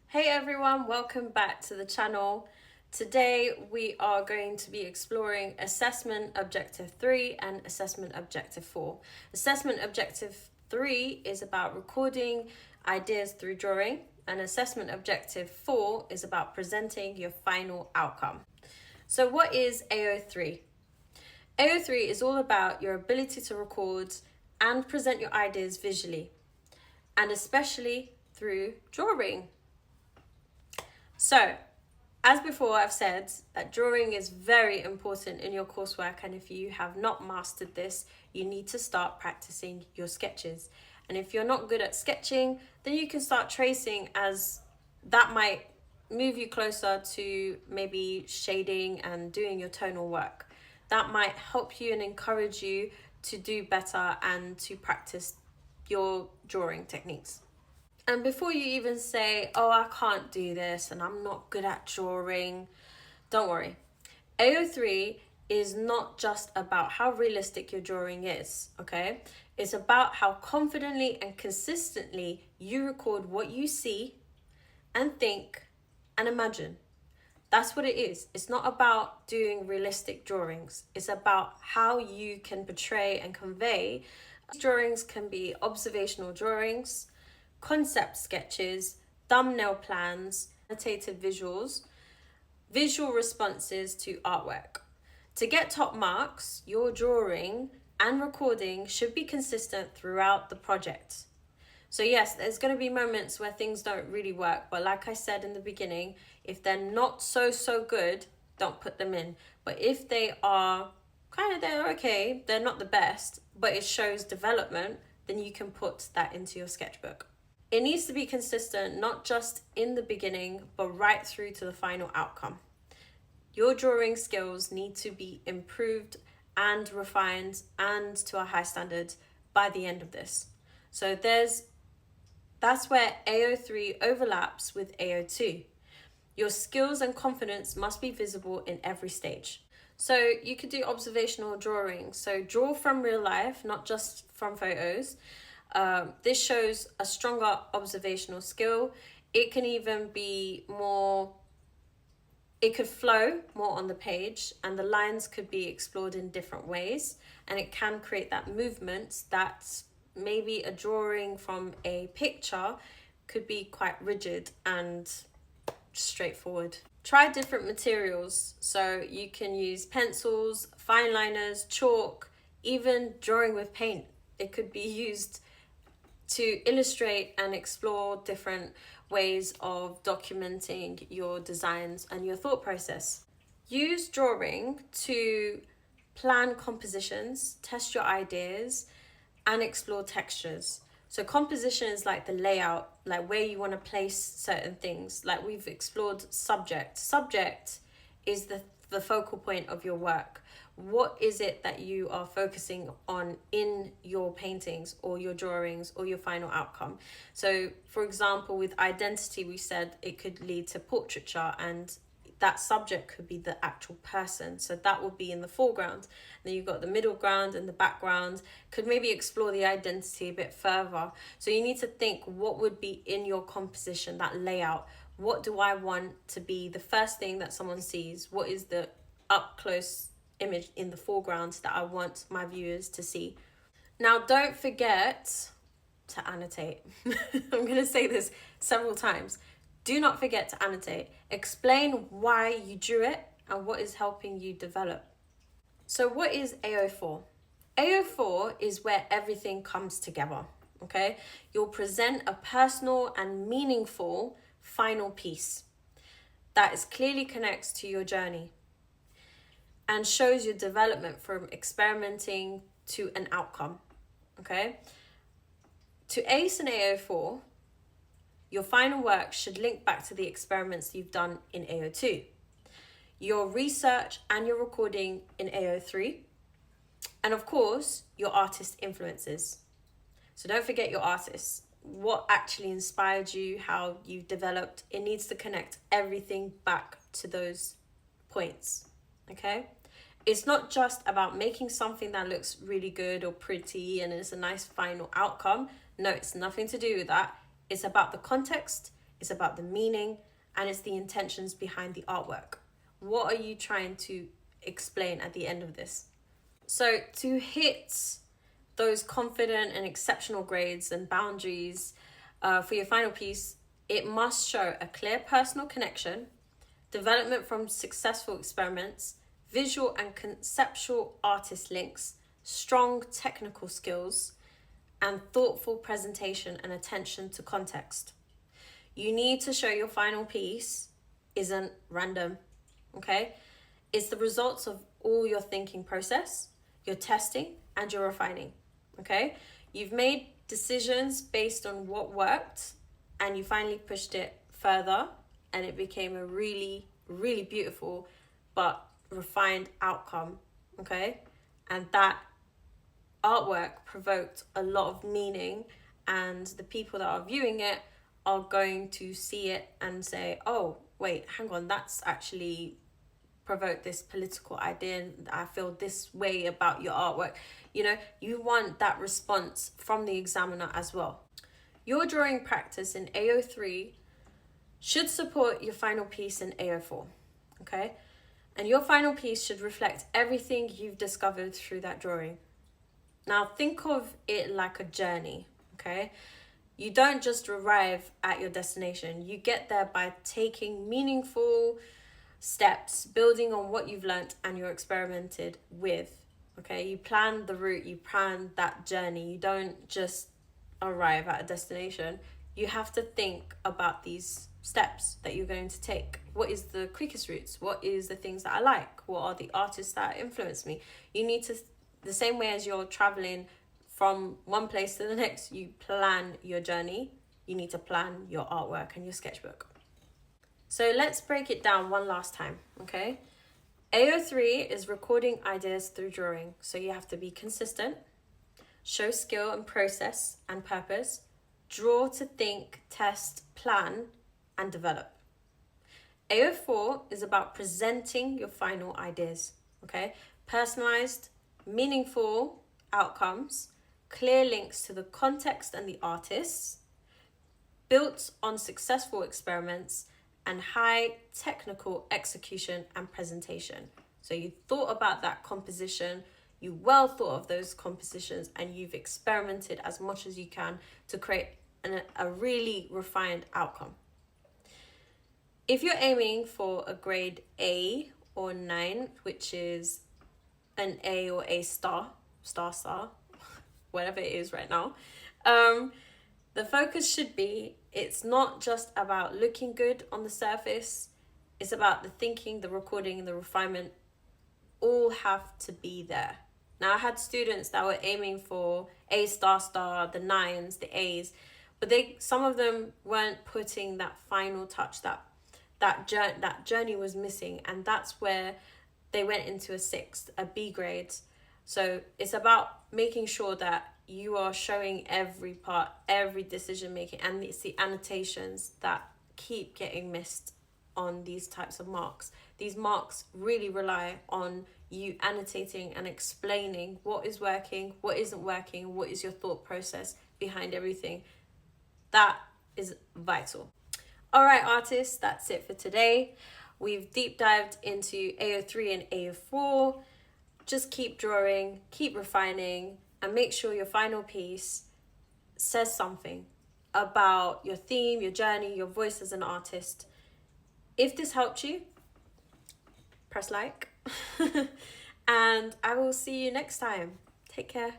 Hey everyone, welcome back to the channel. Today we are going to be exploring Assessment Objective 3 and Assessment Objective 4. Assessment Objective 3 is about recording ideas through drawing, and Assessment Objective 4 is about presenting your final outcome. So what is AO3? AO3 is all about your ability to record and present your ideas visually, and especially through drawing. So, as before, I've said that drawing is very important in your coursework, and if you have not mastered this, you need to start practicing your sketches. And if you're not good at sketching, then you can start tracing, as that might move you closer to maybe shading and doing your tonal work. That might help you and encourage you to do better and to practice your drawing techniques. And before you even say, oh, I can't do this and I'm not good at drawing, don't worry. AO3 is not just about how realistic your drawing is, okay? It's about how confidently and consistently you record what you see and think and imagine. That's what it is. It's not about doing realistic drawings. It's about how you can portray and convey. Drawings can be observational drawings, concept sketches, thumbnail plans, annotated visuals, visual responses to artwork. To get top marks, your drawing and recording should be consistent throughout the project. So yes, there's going to be moments where things don't really work, but like I said in the beginning, if they're not so good, don't put them in. But if they are they're okay, they're not the best, but it shows development, then you can put that into your sketchbook. It needs to be consistent, not just in the beginning, but right through to the final outcome. Your drawing skills need to be improved and refined and to a high standard by the end of this. So that's where AO3 overlaps with AO2. Your skills and confidence must be visible in every stage. So you could do observational drawing. So draw from real life, not just from photos. This shows a stronger observational skill. It can even be more, it could flow more on the page, and the lines could be explored in different ways, and it can create that movement that maybe a drawing from a picture could be quite rigid and straightforward. Try different materials, so you can use pencils, fine liners, chalk, even drawing with paint. It could be used to illustrate and explore different ways of documenting your designs and your thought process. Use drawing to plan compositions, test your ideas, and explore textures. So composition is like the layout, like where you want to place certain things. Like we've explored subject. Subject is the focal point of your work. What is it that you are focusing on in your paintings or your drawings or your final outcome? So for example, with identity, we said it could lead to portraiture, and that subject could be the actual person. So that would be in the foreground. And then you've got the middle ground and the background. Could maybe explore the identity a bit further. So you need to think, what would be in your composition, that layout? What do I want to be the first thing that someone sees? What is the up close image in the foreground that I want my viewers to see? Now, don't forget to annotate. I'm going to say this several times. Do not forget to annotate. Explain why you drew it and what is helping you develop. So what is AO4? AO4 is where everything comes together, okay? You'll present a personal and meaningful final piece that is clearly connects to your journey and shows your development from experimenting to an outcome, okay? To ace an AO4, your final work should link back to the experiments you've done in AO2, your research and your recording in AO3, and of course, your artist influences. So don't forget your artists. What actually inspired you, how you developed, it needs to connect everything back to those points, okay? It's not just about making something that looks really good or pretty and is a nice final outcome. No, it's nothing to do with that. It's about the context, it's about the meaning, and it's the intentions behind the artwork. What are you trying to explain at the end of this? So to hit those confident and exceptional grades and boundaries for your final piece, it must show a clear personal connection, development from successful experiments, visual and conceptual artist links, strong technical skills, and thoughtful presentation and attention to context. You need to show your final piece isn't random, okay? It's the results of all your thinking process, your testing, and your refining, okay? You've made decisions based on what worked, and you finally pushed it further, and it became a really, really beautiful but refined outcome, okay? And that artwork provoked a lot of meaning, and the people that are viewing it are going to see it and say, oh, wait, hang on, that's actually provoked this political idea, and I feel this way about your artwork. You know, you want that response from the examiner as well. Your drawing practice in AO3 should support your final piece in AO4, okay? And your final piece should reflect everything you've discovered through that drawing. Now, think of it like a journey, okay? You don't just arrive at your destination. You get there by taking meaningful steps, building on what you've learnt and you're experimented with, okay? You plan the route, you plan that journey. You don't just arrive at a destination. You have to think about these steps that you're going to take. What is the quickest routes? What is the things that I like? What are the artists that influence me? You need to, the same way as you're traveling from one place to the next, you plan your journey, you need to plan your artwork and your sketchbook. So let's break it down one last time, okay? AO3 is recording ideas through drawing. So you have to be consistent, show skill and process and purpose, draw to think, test, plan, and develop. AO4 is about presenting your final ideas, okay? Personalized, meaningful outcomes, clear links to the context and the artists, built on successful experiments, and high technical execution and presentation. So you thought about that composition, you well thought of those compositions, and you've experimented as much as you can to create a really refined outcome. If you're aiming for a grade A or 9, which is an A or A star, whatever it is right now, the focus should be, it's not just about looking good on the surface, it's about the thinking, the recording, and the refinement all have to be there. Now, I had students that were aiming for A star, the 9s, the A's, but some of them weren't putting that final touch, that journey was missing, and that's where they went into a 6, a B grade. So it's about making sure that you are showing every part, every decision making, and it's the annotations that keep getting missed on these types of marks. These marks really rely on you annotating and explaining what is working, what isn't working, what is your thought process behind everything. That is vital. All right, artists, that's it for today. We've deep dived into AO3 and AO4. Just keep drawing, keep refining, and make sure your final piece says something about your theme, your journey, your voice as an artist. If this helped you, press like. And I will see you next time. Take care.